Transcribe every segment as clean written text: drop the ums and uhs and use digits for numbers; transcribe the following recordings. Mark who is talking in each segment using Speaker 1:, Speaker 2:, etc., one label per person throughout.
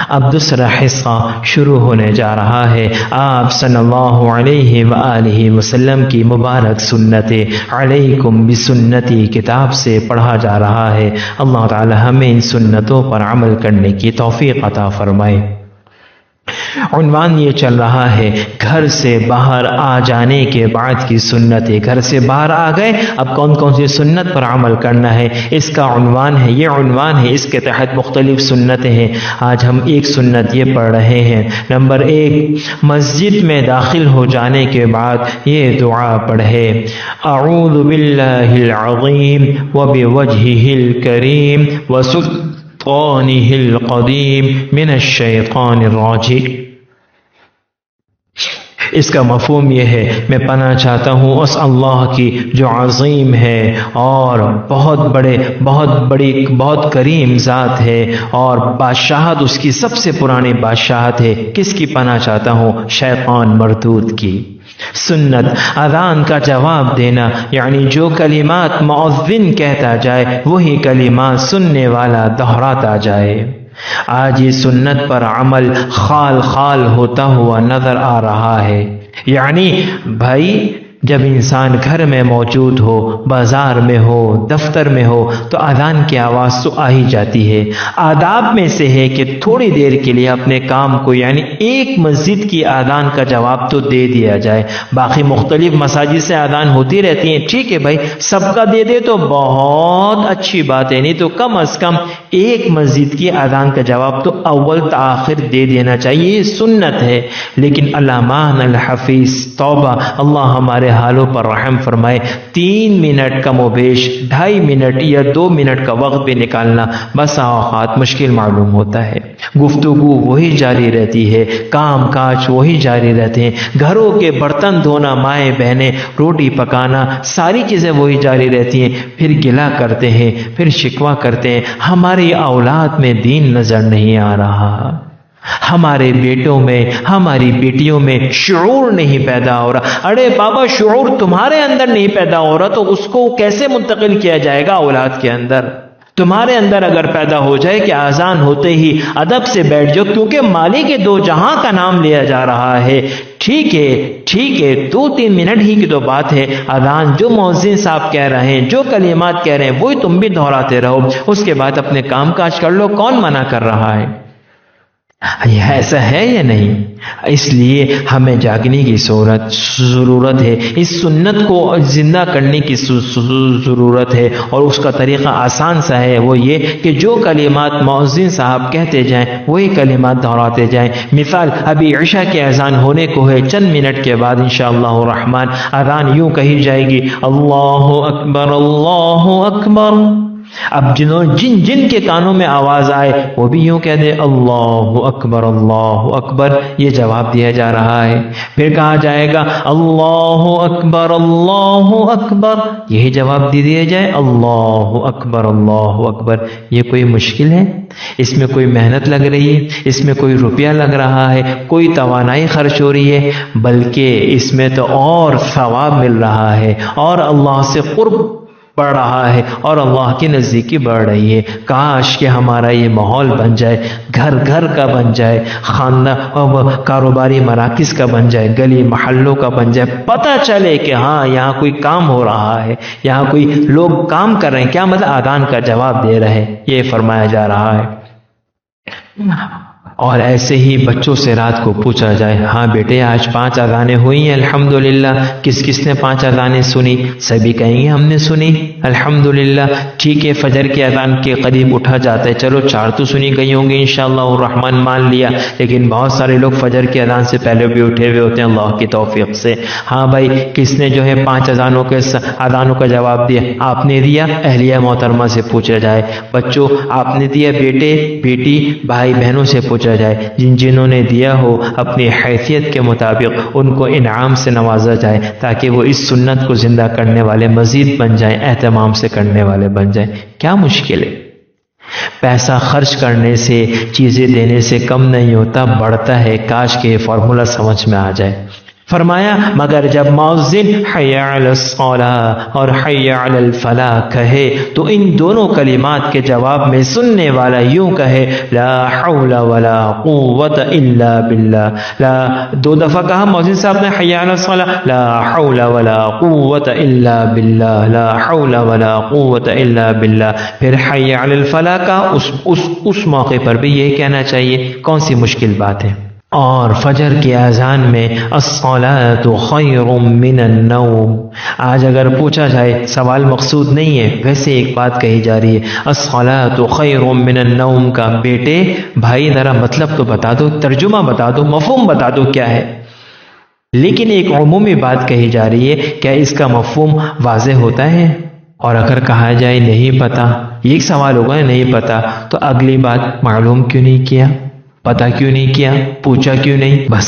Speaker 1: اب دوسرا حصہ شروع ہونے جا رہا ہے۔ آپ صلی اللہ علیہ وآلہ وسلم کی مبارک سنتیں علیکم بسنتی کتاب سے پڑھا جا رہا ہے۔ اللہ تعالی ہمیں ان سنتوں پر عمل کرنے کی توفیق عطا فرمائے۔ عنوان یہ چل رہا ہے گھر سے باہر آ جانے کے بعد کی سنتیں۔ گھر سے باہر آ گئے، اب کون کون سی سنت پر عمل کرنا ہے، اس کا عنوان ہے، یہ عنوان ہے، اس کے تحت مختلف سنتیں ہیں۔ آج ہم ایک سنت یہ پڑھ رہے ہیں۔ نمبر 1، مسجد میں داخل ہو جانے کے بعد یہ دعا پڑھے، اعوذ باللہ العظیم وبوجہہ الکریم وسلطانہ القدیم من الشیطان الرجیم۔ اس کا مفہوم یہ ہے، میں پناہ چاہتا ہوں اس اللہ کی جو عظیم ہے اور بہت کریم ذات ہے، اور بادشاہت اس کی سب سے پرانی بادشاہت ہے۔ کس کی پناہ چاہتا ہوں؟ شیطان مردود کی۔ سنت، اذان کا جواب دینا، یعنی جو کلمات مؤذن کہتا جائے وہی کلمات سننے والا دہراتا جائے۔ آج یہ سنت پر عمل خال خال ہوتا ہوا نظر آ رہا ہے۔ یعنی بھائی جب انسان گھر میں موجود ہو، بازار میں ہو، دفتر میں ہو تو اذان کی آواز تو آ ہی جاتی ہے۔ آداب میں سے ہے کہ تھوڑی دیر کے لیے اپنے کام کو، یعنی ایک مسجد کی اذان کا جواب تو دے دیا جائے۔ باقی مختلف مساجد سے اذان ہوتی رہتی ہیں، ٹھیک ہے بھائی، سب کا دے دے تو بہت اچھی بات ہے، نہیں تو کم از کم ایک مسجد کی اذان کا جواب تو اول تا آخر دے دینا چاہیے، یہ سنت ہے۔ لیکن علامہ الحفیظ توبہ، اللہ ہمارے حالوں پر رحم فرمائے، 3 منٹ کم و بیش 2.5 منٹ یا 2 منٹ کا وقت بھی نکالنا بسا اوقات مشکل معلوم ہوتا ہے۔ گفتگو وہی جاری رہتی ہے، کام کاج وہی جاری رہتے ہیں، گھروں کے برتن دھونا، مائیں بہنیں روٹی پکانا، ساری چیزیں وہی جاری رہتی ہیں۔ پھر گلہ کرتے ہیں، پھر شکوہ کرتے ہیں ہماری اولاد میں دین نظر نہیں آ رہا، ہمارے بیٹوں میں، ہماری بیٹیوں میں شعور نہیں پیدا ہو رہا۔ ارے بابا، شعور تمہارے اندر نہیں پیدا ہو رہا تو اس کو کیسے منتقل کیا جائے گا اولاد کے اندر؟ تمہارے اندر اگر پیدا ہو جائے کہ اذان ہوتے ہی ادب سے بیٹھ جاؤ، کیونکہ مالک دو جہاں کا نام لیا جا رہا ہے، ٹھیک ہے 2-3 منٹ ہی کی تو بات ہے، اذان جو مؤذن صاحب کہہ رہے ہیں، جو کلمات کہہ رہے ہیں وہی تم بھی دہراتے رہو، اس کے بعد اپنے کام کاج کر لو، کون منع کر رہا ہے؟ ایسا ہے یا نہیں؟ اس لیے ہمیں جاگنے کی ضرورت ہے، اس سنت کو زندہ کرنے کی ضرورت ہے، اور اس کا طریقہ آسان سا ہے، وہ یہ کہ جو کلمات مؤذن صاحب کہتے جائیں وہی کلمات دہراتے جائیں۔ مثال، ابھی عشاء کی اذان ہونے کو ہے، چند منٹ کے بعد انشاءاللہ الرحمن اذان یوں کہی جائے گی، اللہ اکبر اللہ اکبر۔ اب جن کے کانوں میں آواز آئے وہ بھی یوں کہہ دے، اللہ اکبر، یہ جواب دیا جا رہا ہے۔ پھر کہا جائے گا اللہ اکبر، یہی جواب دے دیا جائے، اللہ اکبر۔ یہ کوئی مشکل ہے؟ اس میں کوئی محنت لگ رہی ہے؟ اس میں کوئی روپیہ لگ رہا ہے؟ کوئی توانائی خرچ ہو رہی ہے؟ بلکہ اس میں تو اور ثواب مل رہا ہے، اور اللہ سے قرب بڑھ رہا ہے، اور اللہ کی نزدیکی بڑھ رہی ہے۔ کاش کہ ہمارا یہ ماحول بن جائے، گھر گھر کا بن جائے، خاندان کاروباری مراکز کا بن جائے، گلی محلوں کا بن جائے، پتہ چلے کہ ہاں یہاں کوئی کام ہو رہا ہے، یہاں کوئی لوگ کام کر رہے ہیں، کیا مطلب اذان کا جواب دے رہے ہیں، یہ فرمایا جا رہا ہے۔ اور ایسے ہی بچوں سے رات کو پوچھا جائے، ہاں بیٹے آج 5 اذانیں ہوئی ہیں الحمدللہ، کس نے 5 اذانیں سنی؟ سبھی کہیں گے ہم نے سنی الحمدللہ۔ ٹھیک ہے، فجر کی اذان کے قریب اٹھا جاتا ہے، چلو 4 تو سنی گئی ہوں گی انشاءاللہ الرحمن، مان لیا، لیکن بہت سارے لوگ فجر کی اذان سے پہلے بھی اٹھے ہوئے ہوتے ہیں اللہ کی توفیق سے۔ ہاں بھائی، کس نے جو ہے 5 اذانوں کا جواب دیا؟ آپ نے دیا؟ اہلیہ محترمہ سے پوچھا جائے، بچوں آپ نے دیا؟ بیٹے بیٹی بھائی بہنوں سے پوچھا جائے، جنہوں نے دیا ہو اپنی حیثیت کے مطابق ان کو انعام سے نوازا جائے، تاکہ وہ اس سنت کو زندہ کرنے والے مزید بن جائیں، اہتمام سے کرنے والے بن جائیں۔ کیا مشکل ہے؟ پیسہ خرچ کرنے سے، چیزیں دینے سے کم نہیں ہوتا، بڑھتا ہے۔ کاش کہ یہ فارمولا سمجھ میں آ جائے۔ فرمایا مگر جب مؤذن حی علی الصلاۃ اور حی علی الفلاح کہے تو ان دونوں کلمات کے جواب میں سننے والا یوں کہے لا حول ولا قوت الا باللہ. دو دفعہ کہا مؤذن صاحب نے حی علی الصلاۃ، لا حول ولا قوت الا باللہ، لا حول ولا قوت الا باللہ. پھر حی علی الفلاح کا اس موقع پر بھی یہی کہنا چاہیے. کون سی مشکل بات ہے؟ اور فجر کی اذان میں الصلاۃ خیر من النوم. آج اگر پوچھا جائے، سوال مقصود نہیں ہے، ویسے ایک بات کہی جا رہی ہے، الصلاۃ خیر من النوم کا بیٹے بھائی ذرا مطلب تو بتا دو، ترجمہ بتا دو، مفہوم بتا دو کیا ہے. لیکن ایک عمومی بات کہی جا رہی ہے، کیا اس کا مفہوم واضح ہوتا ہے؟ اور اگر کہا جائے نہیں پتا، ایک سوال ہوگا نہیں پتا، تو اگلی بات معلوم کیوں نہیں کیا، پتا کیوں نہیں کیا، پوچھا کیوں نہیں؟ بس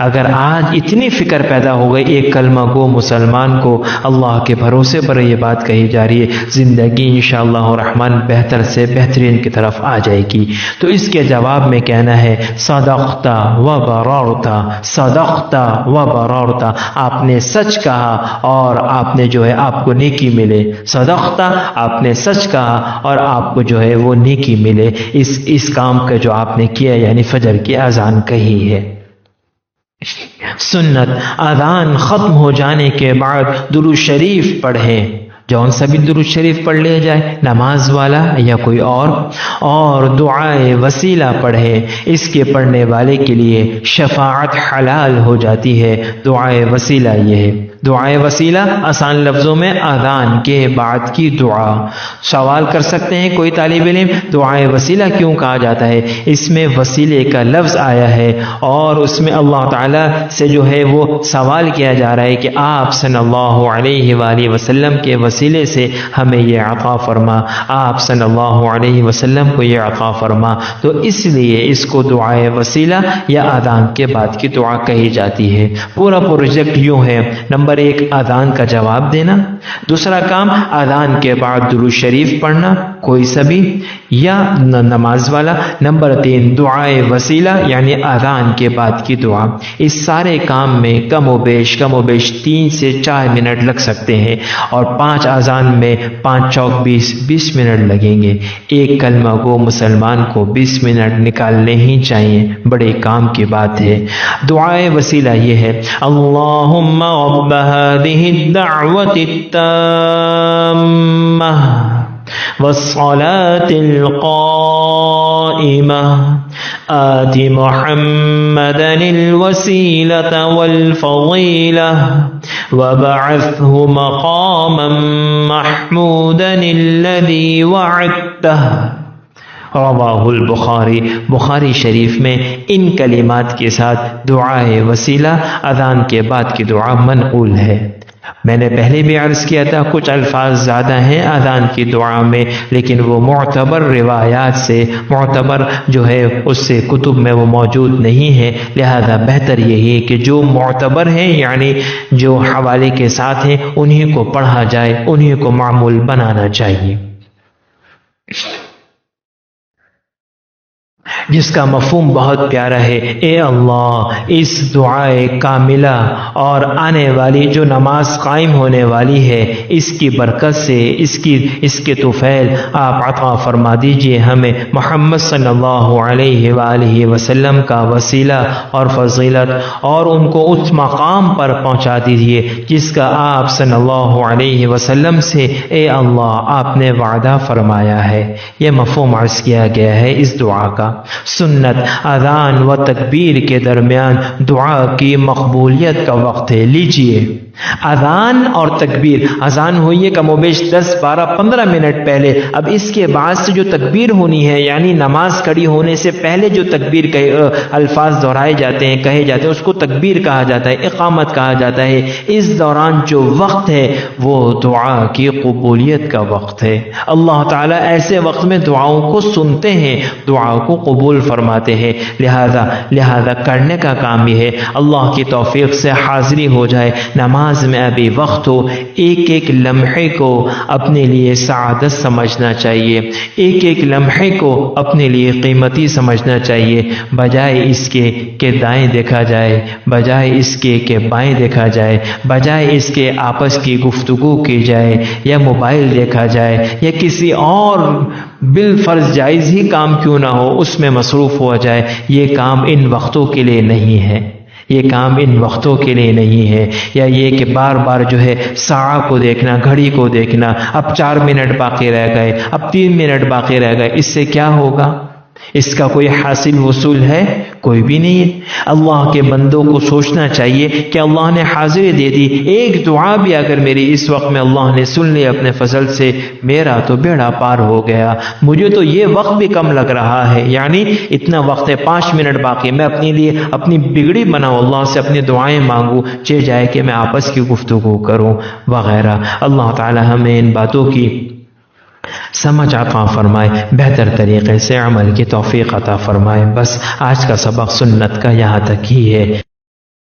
Speaker 1: اگر آج اتنی فکر پیدا ہو گئی ایک کلمہ گو مسلمان کو، اللہ کے بھروسے پر یہ بات کہی جا رہی ہے، زندگی انشاءاللہ الرحمن بہتر سے بہترین کی طرف آ جائے گی. تو اس کے جواب میں کہنا ہے صدقت و بررت، صدقت و بررت، آپ نے سچ کہا اور آپ نے جو ہے آپ کو نیکی ملے. صدقت، آپ نے سچ کہا اور آپ کو جو ہے وہ نیکی ملے اس کام کا جو آپ نے کیا، یعنی فجر کی اذان کہی ہے. سنت، اذان ختم ہو جانے کے بعد درود شریف پڑھیں. جون سا بھی درود شریف پڑھ لیا جائے، نماز والا یا کوئی اور دعائے وسیلہ پڑھے. اس کے پڑھنے والے کے لیے شفاعت حلال ہو جاتی ہے. دعائے وسیلہ یہ ہے. دعائے وسیلہ آسان لفظوں میں اذان کے بعد کی دعا. سوال کر سکتے ہیں کوئی طالب علم، دعائے وسیلہ کیوں کہا جاتا ہے؟ اس میں وسیلے کا لفظ آیا ہے اور اس میں اللہ تعالیٰ سے جو ہے وہ سوال کیا جا رہا ہے کہ آپ صلی اللہ علیہ وآلہ وسلم کے وسیلے سے ہمیں یہ عطا فرما، آپ صلی اللہ علیہ وسلم کو یہ عطا فرما. تو اس لیے اس کو دعائے وسیلہ یا اذان کے بعد کی دعا کہی جاتی ہے. پورا پروجیکٹ یوں ہے، نمبر ایک اذان کا جواب دینا، دوسرا کام اذان کے بعد درود شریف پڑھنا کوئی سا بھی یا نماز والا، نمبر تین دعائے وسیلہ یعنی اذان کے بعد کی دعا. اس سارے کام میں کم و بیش 3 سے 4 منٹ لگ سکتے ہیں اور 5 اذان میں 5 چوک 20 منٹ لگیں گے. ایک کلمہ گو مسلمان کو 20 منٹ نکالنے ہی چاہیے، بڑے کام کی بات ہے. دعائے وسیلہ یہ ہے اللہم رب هذه الدعوة التامة والصلاة القائمة آت محمدا الوسيلة والفضيلة وبعثه مقاما محمودا الذي وعدته. رواہ البخاری. بخاری شریف میں ان کلمات کے ساتھ دعائے وسیلہ اذان کے بعد کی دعا منقول ہے. میں نے پہلے بھی عرض کیا تھا کچھ الفاظ زیادہ ہیں اذان کی دعا میں، لیکن وہ معتبر روایات سے، معتبر جو ہے اس سے کتب میں وہ موجود نہیں ہے. لہذا بہتر یہی ہے کہ جو معتبر ہیں یعنی جو حوالے کے ساتھ ہیں انہی کو پڑھا جائے، انہی کو معمول بنانا چاہیے. جس کا مفہوم بہت پیارا ہے، اے اللہ اس دعائے کاملہ اور آنے والی جو نماز قائم ہونے والی ہے اس کی برکت سے اس کے طفیل آپ عطا فرما دیجئے ہمیں محمد صلی اللہ علیہ وآلہ وسلم کا وسیلہ اور فضیلت، اور ان کو اس مقام پر پہنچا دیجئے جس کا آپ صلی اللہ علیہ وسلم سے اے اللہ آپ نے وعدہ فرمایا ہے. یہ مفہوم عرض کیا گیا ہے اس دعا کا. سنت، اذان و تکبیر کے درمیان دعا کی مقبولیت کا وقت ہے. لیجئے اذان اور تکبیر، اذان ہوئی ہے کم و بیش 10 12 15 منٹ پہلے. اب اس کے بعد سے جو تکبیر ہونی ہے یعنی نماز کھڑی ہونے سے پہلے جو تکبیر کے الفاظ دہرائے جاتے ہیں کہے جاتے ہیں اس کو تکبیر کہا جاتا ہے، اقامت کہا جاتا ہے. اس دوران جو وقت ہے وہ دعا کی قبولیت کا وقت ہے. اللہ تعالیٰ ایسے وقت میں دعاؤں کو سنتے ہیں، دعاؤں کو قبول فرماتے ہیں. لہذا کرنے کا کام یہ ہے اللہ کی توفیق سے حاضری ہو جائے، نماز نماز میں ابھی وقت ہو، ایک ایک لمحے کو اپنے لیے سعادت سمجھنا چاہیے، ایک ایک لمحے کو اپنے لیے قیمتی سمجھنا چاہیے، بجائے اس کے کہ دائیں دیکھا جائے، بجائے اس کے کہ بائیں دیکھا جائے، بجائے اس کے آپس کی گفتگو کی جائے یا موبائل دیکھا جائے یا کسی اور بالفرض جائز ہی کام کیوں نہ ہو اس میں مصروف ہو جائے۔ یہ کام ان وقتوں کے لیے نہیں ہے، یہ کام ان وقتوں کے لیے نہیں ہے۔ یا یہ کہ بار بار جو ہے ساعت کو دیکھنا، گھڑی کو دیکھنا، اب 4 منٹ باقی رہ گئے، اب 3 منٹ باقی رہ گئے، اس سے کیا ہوگا؟ اس کا کوئی حاصل وصول ہے؟ کوئی بھی نہیں ہے۔ اللہ کے بندوں کو سوچنا چاہیے کہ اللہ نے حاضری دے دی، ایک دعا بھی اگر میری اس وقت میں اللہ نے سن لی اپنے فضل سے، میرا تو بیڑا پار ہو گیا۔ مجھے تو یہ وقت بھی کم لگ رہا ہے، یعنی اتنا وقت ہے، 5 منٹ باقی، میں اپنے لیے اپنی بگڑی بناؤں، اللہ سے اپنی دعائیں مانگوں، چہ جائے کہ میں آپس کی گفتگو کروں وغیرہ۔ اللہ تعالی ہمیں ان باتوں کی سمجھ عطا فرمائے، بہتر طریقے سے عمل کی توفیق عطا فرمائے۔ بس آج کا سبق سنت کا یہاں تک ہی ہے۔